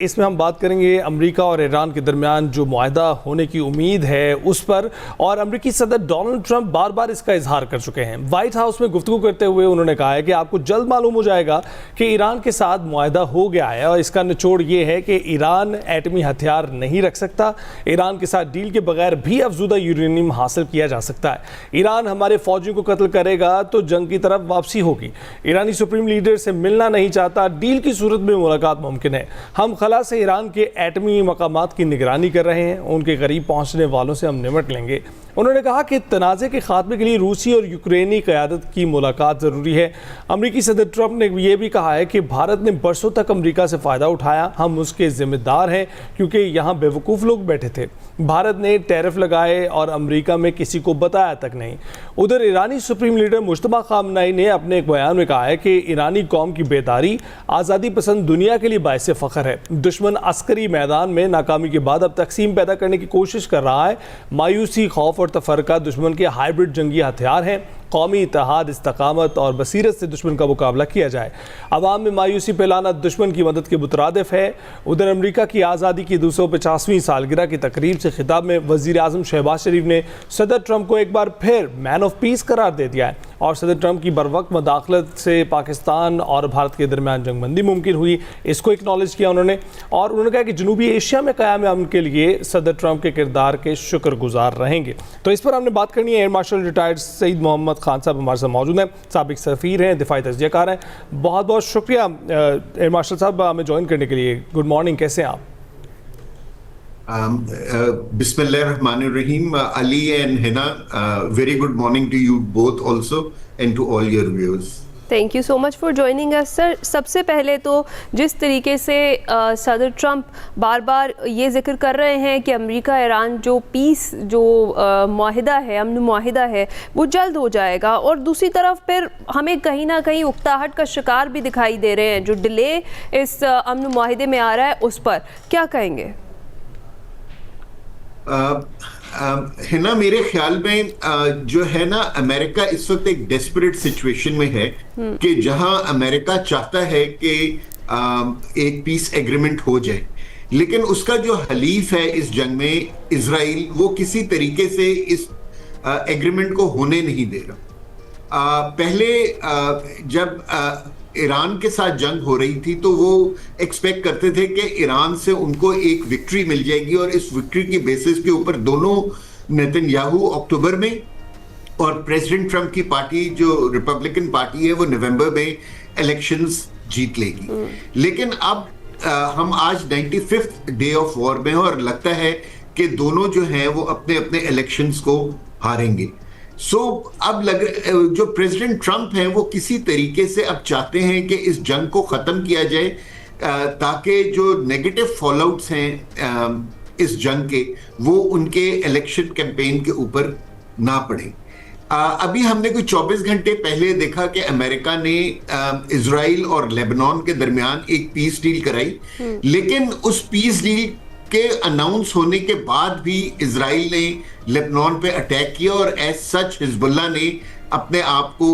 इसमें हम बात करेंगे अमेरिका और ईरान के दरमियान जो मुआहदा होने की उम्मीद है उस पर। और अमेरिकी सदर डोनाल्ड ट्रंप बार बार इसका इजहार कर चुके हैं। व्हाइट हाउस में गुफ्तगू करते हुए उन्होंने कहा है कि आपको जल्द मालूम हो जाएगा कि ईरान के साथ मुआहदा हो गया है और इसका निचोड़ ये है कि ईरान एटमी हथियार नहीं रख सकता। ईरान के साथ डील के बगैर भी अफजूदा यूरेनियम हासिल किया जा सकता है। ईरान हमारे फौजियों को कत्ल करेगा तो जंग की तरफ वापसी होगी। ईरानी सुप्रीम लीडर से मिलना नहीं चाहता, डील की सूरत में मुलाकात मुमकिन है। हम खला से ईरान के एटमी मकामात की निगरानी कर रहे हैं, उनके करीब पहुंचने वालों से हम निपट लेंगे। उन्होंने कहा कि तनाज़े के खात्मे के लिए रूसी और यूक्रेनी क़यादत की मुलाकात ज़रूरी है। अमेरिकी सदर ट्रंप ने यह भी कहा है कि भारत ने बरसों तक अमेरिका से फ़ायदा उठाया, हम उसके ज़िम्मेदार हैं क्योंकि यहाँ बेवकूफ़ लोग बैठे थे। भारत ने टैरिफ लगाए और अमेरिका में किसी को बताया तक नहीं। उधर ईरानी सुप्रीम लीडर मुश्तबा खामनेई ने अपने एक बयान में कहा है कि ईरानी कौम की बेदारी आज़ादी पसंद दुनिया के लिए बाइस फ़ख्र है। दुश्मन अस्करी मैदान में नाकामी के बाद अब तकसीम पैदा करने की कोशिश कर रहा है। मायूसी, खौफ और तफरका दुश्मन के हाइब्रिड जंगी हथियार हैं। कौमी इत्तेहाद, इस्तकामत और बसीरत से दुश्मन का मुकाबला किया जाए। अवाम में मायूसी फैलाना दुश्मन की मदद के मुतरादिफ है। उधर अमेरिका की आज़ादी की 250वीं सालगिरह की तकरीब से खिताब में वज़ीर आज़म शहबाज शरीफ ने सदर ट्रंप को एक बार फिर मैन ऑफ पीस करार दे दिया है और सदर ट्रंप की बरवक्त मदाखलत से पाकिस्तान और भारत के दरमियान जंगबंदी मुमकिन हुई, इसको एक्नॉलेज किया उन्होंने। और उन्होंने कहा कि जनूबी एशिया में क़याम अमन के लिए सदर ट्रंप के किरदार के शुक्रगुजार रहेंगे। तो इस पर हमने बात करनी है। Air marshal retired Saeed Mohammad Khan साहब हमारे साथ मौजूद हैं, साबिक सफ़ीर हैं, दिफाई तजज़ियाकार हैं। बहुत बहुत शुक्रिया एयर मार्शल साहब हमें ज्वाइन करने के लिए। गुड मॉर्निंग, कैसे हैं आप? Bismillahirrahmanirrahim. Ali and Hina, very good morning to you both also and to all your viewers. Thank you so much for joining us sir. सबसे पहले तो जिस तरीके से सदर ट्रंप बार बार ये जिक्र कर रहे हैं कि अमेरिका ईरान जो पीस जो मुआहिदा है, अमन मुआहिदा है, वो जल्द हो जाएगा, और दूसरी तरफ फिर हमें कहीं ना कहीं उकताहट का शिकार भी दिखाई दे रहे हैं। जो डिले इस अमन मुआहिदे में आ रहा है उस पर क्या कहेंगे? हिना, मेरे ख्याल में जो है ना, अमेरिका इस वक्त एक डेस्परेट सिचुएशन में है कि जहां अमेरिका चाहता है कि एक पीस एग्रीमेंट हो जाए, लेकिन उसका जो हलीफ है इस जंग में, इजराइल, वो किसी तरीके से इस एग्रीमेंट को होने नहीं दे रहा। पहले जब ईरान के साथ जंग हो रही थी तो वो एक्सपेक्ट करते थे कि ईरान से उनको एक विक्ट्री मिल जाएगी और इस विक्ट्री की बेसिस के ऊपर दोनों नेतन्याहू अक्टूबर में और प्रेसिडेंट ट्रंप की पार्टी जो रिपब्लिकन पार्टी है वो नवंबर में इलेक्शंस जीत लेगी। लेकिन अब हम आज 95th डे ऑफ वॉर में हैं और लगता है कि दोनों जो हैं वो अपने अपने इलेक्शंस को हारेंगे। अब जो प्रेसिडेंट ट्रंप हैं वो किसी तरीके से अब चाहते हैं कि इस जंग को ख़त्म किया जाए ताकि जो नेगेटिव फॉलोआउट्स हैं इस जंग के वो उनके इलेक्शन कैंपेन के ऊपर ना पड़े। अभी हमने कोई 24 घंटे पहले देखा कि अमेरिका ने इजराइल और लेबनान के दरमियान एक पीस डील कराई, लेकिन उस पीस डील के अनाउंस होने के बाद भी इजराइल ने लेबनान पे अटैक किया और एज सच हिजबुल्लाह ने अपने आप को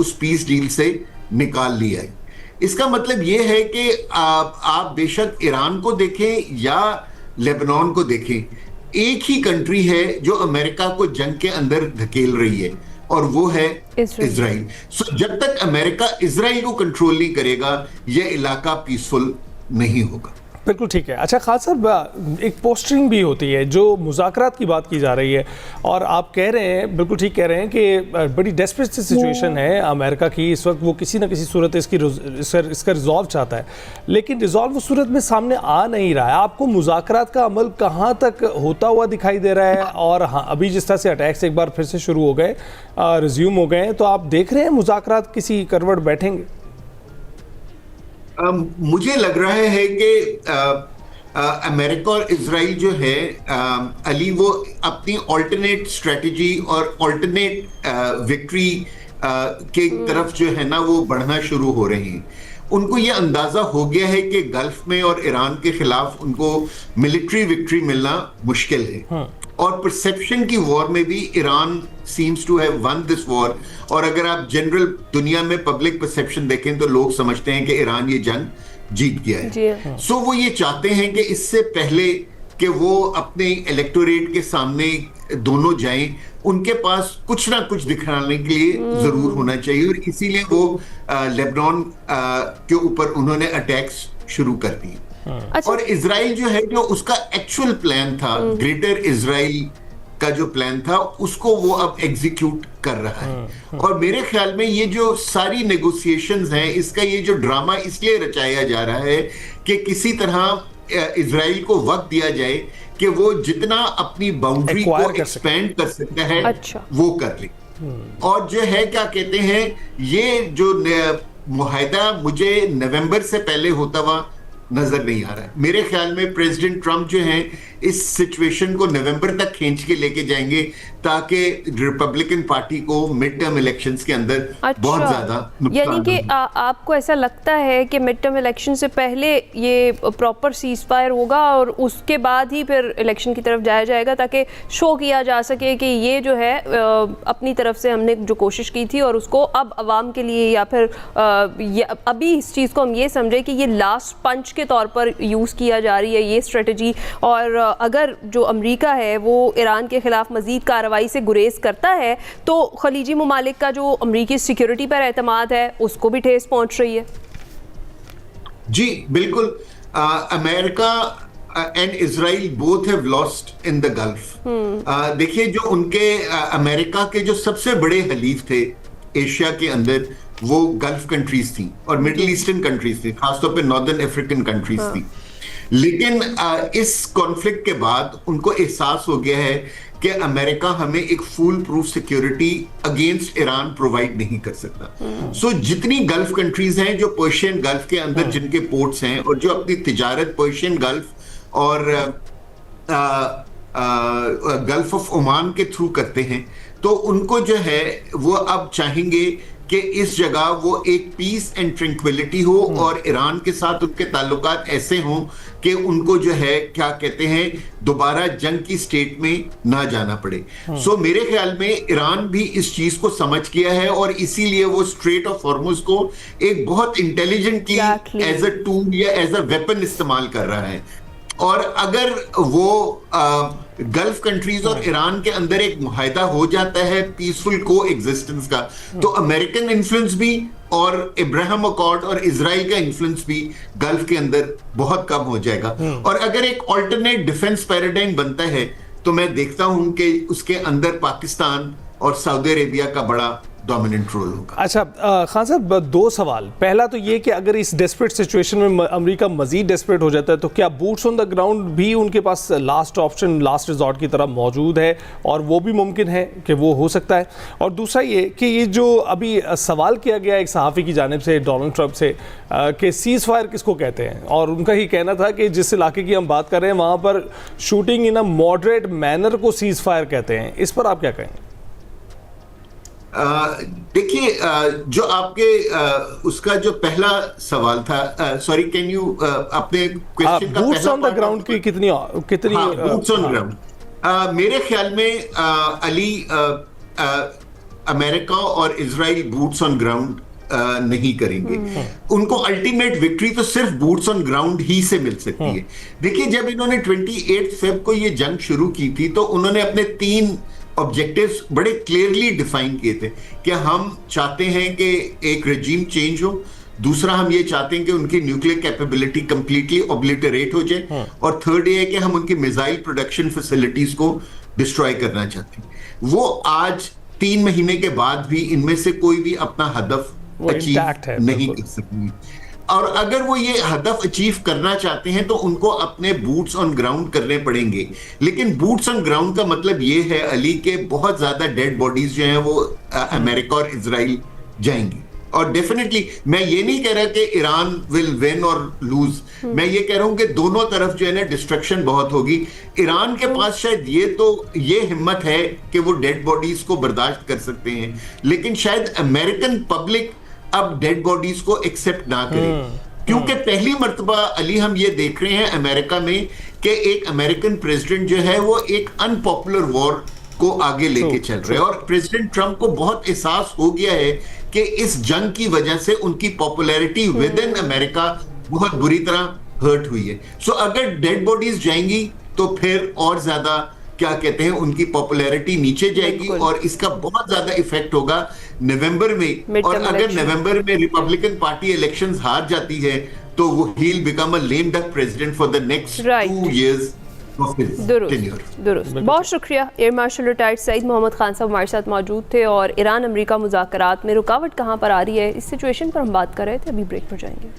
उस पीस डील से निकाल लिया है। इसका मतलब ये है कि आप बेशक ईरान को देखें या लेबनान को देखें, एक ही कंट्री है जो अमेरिका को जंग के अंदर धकेल रही है और वो है इजराइल। जब तक अमेरिका इजराइल को कंट्रोल नहीं करेगा यह इलाका पीसफुल नहीं होगा। बिल्कुल ठीक है। अच्छा खान साहब, एक पोस्टरिंग भी होती है जो मुज़ाकरात की बात की जा रही है और आप कह रहे हैं, बिल्कुल ठीक कह रहे हैं कि बड़ी डेस्परेट सिचुएशन है अमेरिका की इस वक्त। वो किसी ना किसी सूरत इसका रिजॉल्व चाहता है, लेकिन रिजॉल्व उस सूरत में सामने आ नहीं रहा है। आपको मुज़ाकरात का अमल कहाँ तक होता हुआ दिखाई दे रहा है? और हाँ, अभी जिस तरह से अटैक्स एक बार फिर से शुरू हो गए, रिज्यूम हो गए, तो आप देख रहे हैं मुज़ाकरात किसी करवट बैठेंगे? मुझे लग रहा है कि अमेरिका और इजराइल जो है अली, वो अपनी ऑल्टरनेट स्ट्रेटजी और ऑल्टरनेट विक्ट्री के तरफ जो है ना वो बढ़ना शुरू हो रहे हैं। उनको ये अंदाजा हो गया है कि गल्फ में और ईरान के खिलाफ उनको मिलिट्री विक्ट्री मिलना मुश्किल है। और परसेप्शन की वॉर में भी Iran seems to have won this war. और अगर आप जनरल दुनिया में पब्लिक परसेप्शन देखें तो लोग समझते हैं कि ईरान ये जंग जीत गया जी है। सो वो ये चाहते हैं कि इससे पहले कि वो अपने इलेक्टोरेट के सामने दोनों जाएं, उनके पास कुछ ना कुछ दिखाने के लिए जरूर होना चाहिए, और इसीलिए वो लेबनान के ऊपर उन्होंने अटैक्स शुरू कर दिए। अच्छा। और इजराइल जो है, जो उसका एक्चुअल प्लान था, ग्रेटर इजराइल का जो प्लान था, उसको वो अब एग्जीक्यूट कर रहा है। और मेरे ख्याल में ये जो सारी नेगोशिएशंस हैं, इसका ये जो ड्रामा इसलिए रचाया जा रहा है कि किसी तरह इजराइल को वक्त दिया जाए कि वो जितना अपनी बाउंड्री को एक्सपेंड कर सकता है, अच्छा। वो कर ले। और जो है, क्या कहते हैं, ये जो मुआहदा मुझे नवंबर से पहले होता हुआ नजर नहीं आ रहा है। मेरे ख्याल में प्रेसिडेंट ट्रंप जो हैं इस सिचुएशन को नवंबर तक खींच के लेके जाएंगे, ताकि रिपब्लिकन पार्टी को मिड टर्म इलेक्शंस के अंदर बहुत ज्यादा नुकसान, यानी कि आपको ऐसा लगता है कि मिड टर्म इलेक्शन से पहले ये प्रॉपर सीज फायर होगा और उसके बाद ही फिर इलेक्शन की तरफ जाया जाएगा, ताकि शो किया जा सके कि ये जो है अपनी तरफ से हमने जो कोशिश की थी और उसको अब आवाम के लिए, या फिर अभी इस चीज़ को हम ये समझे कि ये लास्ट पंच के तौर पर यूज़ किया जा रही है ये स्ट्रेटजी, और अगर जो अमेरिका है वो ईरान के खिलाफ मजीद कार्रवाई से गुरेज करता है तो खलीजी ममालिक का जो अमेरिकी सिक्योरिटी पर एतमाद है उसको भी ठेस पहुंच रही है। जी बिल्कुल। America and Israel both have lost in the gulf. देखिए, जो उनके अमेरिका के जो सबसे बड़े हलीफ थे एशिया के अंदर, वो गल्फ कंट्रीज थी और मिडिल ईस्टर्न कंट्रीज थी, खासतौर पे नॉर्दर्न अफ्रीकन कंट्रीज थी। लेकिन इस कॉन्फ्लिक्ट के बाद उनको एहसास हो गया है कि अमेरिका हमें एक full proof security against Iran provide नहीं कर सकता। सो जितनी गल्फ कंट्रीज हैं जो पर्शियन गल्फ के अंदर जिनके पोर्ट्स हैं और जो अपनी तिजारत पर्शियन गल्फ और गल्फ ऑफ ओमान के थ्रू करते हैं, तो उनको जो है वो अब चाहेंगे कि इस जगह वो एक पीस एंड ट्रैंक्विलिटी हो और ईरान के साथ उनके ताल्लुकात ऐसे हों कि उनको जो है, क्या कहते हैं, दोबारा जंग की स्टेट में ना जाना पड़े। सो मेरे ख्याल में ईरान भी इस चीज को समझ गया है और इसीलिए वो स्ट्रेट ऑफ हॉर्मुज को एक बहुत इंटेलिजेंटली एज अ टूल या एज अ वेपन इस्तेमाल कर रहा है। और अगर वो गल्फ कंट्रीज और ईरान के अंदर एक मुआहदा हो जाता है पीसफुल को एग्जिस्टेंस का, तो अमेरिकन इन्फ्लुएंस भी और इब्राहिम अकॉर्ड और इजराइल का इन्फ्लुएंस भी गल्फ के अंदर बहुत कम हो जाएगा। और अगर एक ऑल्टरनेट डिफेंस पैराडाइम बनता है, तो मैं देखता हूं कि उसके अंदर पाकिस्तान और सऊदी अरेबिया का बड़ा डोमिनेंट रोल होगा। अच्छा खान साहब, दो सवाल। पहला तो ये कि अगर इस डेस्परेट सिचुएशन में अमेरिका मजीद डेस्परेट हो जाता है तो क्या बूट्स ऑन द ग्राउंड भी उनके पास लास्ट ऑप्शन, लास्ट रिजॉर्ट की तरह मौजूद है, और वो भी मुमकिन है कि वो हो सकता है? और दूसरा ये कि ये जो अभी सवाल किया गया एक सहाफ़ी की जानिब से डोनाल्ड ट्रंप से कि सीज़ फायर किसको कहते हैं, और उनका ही कहना था कि जिस इलाके की हम बात कर रहे हैं वहाँ पर शूटिंग इन अ मॉडरेट मैनर को सीज़ फायर कहते हैं। इस पर आप क्या कहेंगे? देखिए, जो आपके उसका जो पहला सवाल था, सॉरी कैन यू अपने क्वेश्चन का बूट्स ऑन द ग्राउंड की कितनी बूट्स ऑन ग्राउंड? मेरे ख्याल में अली, अमेरिका और इजराइल बूट्स ऑन ग्राउंड नहीं करेंगे। उनको अल्टीमेट विक्ट्री तो सिर्फ बूट्स ऑन ग्राउंड ही से मिल सकती है। देखिए, जब इन्होंने 28 फेब को ये जंग शुरू की थी तो उन्होंने अपने 3 ऑब्जेक्टिव्स बड़े क्लियरली डिफाइन किए थे कि हम चाहते हैं कि एक रेजिम चेंज हो, दूसरा हम ये चाहते हैं कि उनकी न्यूक्लियर कैपेबिलिटी कंप्लीटली ऑब्लिटरेट हो जाए, और थर्ड ये है कि हम उनकी मिसाइल प्रोडक्शन फैसिलिटीज को डिस्ट्रॉय करना चाहते हैं। वो आज 3 महीने के बाद भी इनमें से कोई भी अपना हदफ अचीव नहीं कर सकेंगे। और अगर वो ये हदफ अचीव करना चाहते हैं तो उनको अपने बूट्स ऑन ग्राउंड करने पड़ेंगे। लेकिन बूट्स ऑन ग्राउंड का मतलब ये है अली के बहुत ज्यादा डेड बॉडीज जो हैं वो अमेरिका और इजराइल जाएंगी। और डेफिनेटली मैं ये नहीं कह रहा कि ईरान विल विन और लूज, मैं ये कह रहा हूं कि दोनों तरफ जो है ना डिस्ट्रक्शन बहुत होगी। ईरान के पास शायद ये हिम्मत है कि वो डेड बॉडीज को बर्दाश्त कर सकते हैं, लेकिन शायद अमेरिकन पब्लिक अब डेड बॉडीज को एक्सेप्ट ना करें, क्योंकि पहली मर्तबा अली हम ये देख रहे हैं अमेरिका में कि एक अमेरिकन प्रेसिडेंट जो है वो एक अनपॉपुलर वॉर को आगे लेके चल रहे हैं। और प्रेसिडेंट ट्रंप को बहुत एहसास हो गया है कि इस जंग की वजह से उनकी पॉपुलैरिटी विद इन अमेरिका बहुत बुरी तरह हर्ट हुई है। सो अगर डेड बॉडीज जाएंगी तो फिर और ज्यादा क्या कहते हैं उनकी पॉपुलैरिटी नीचे जाएगी और इसका बहुत ज्यादा इफेक्ट होगा नवंबर में। और अगर नवंबर में रिपब्लिकन पार्टी इलेक्शंस हार जाती है तो वो he'll become a lame duck president for the next 2 years of his tenure. दुरुस्त। बहुत शुक्रिया। Air marshal retired Saeed Mohammad Khan साहब हमारे साथ मौजूद थे। और ईरान अमेरिका मुज़ाकरात में रुकावट कहाँ पर आ रही है, इस सिचुएशन पर हम बात कर रहे थे। अभी ब्रेक पर जाएंगे।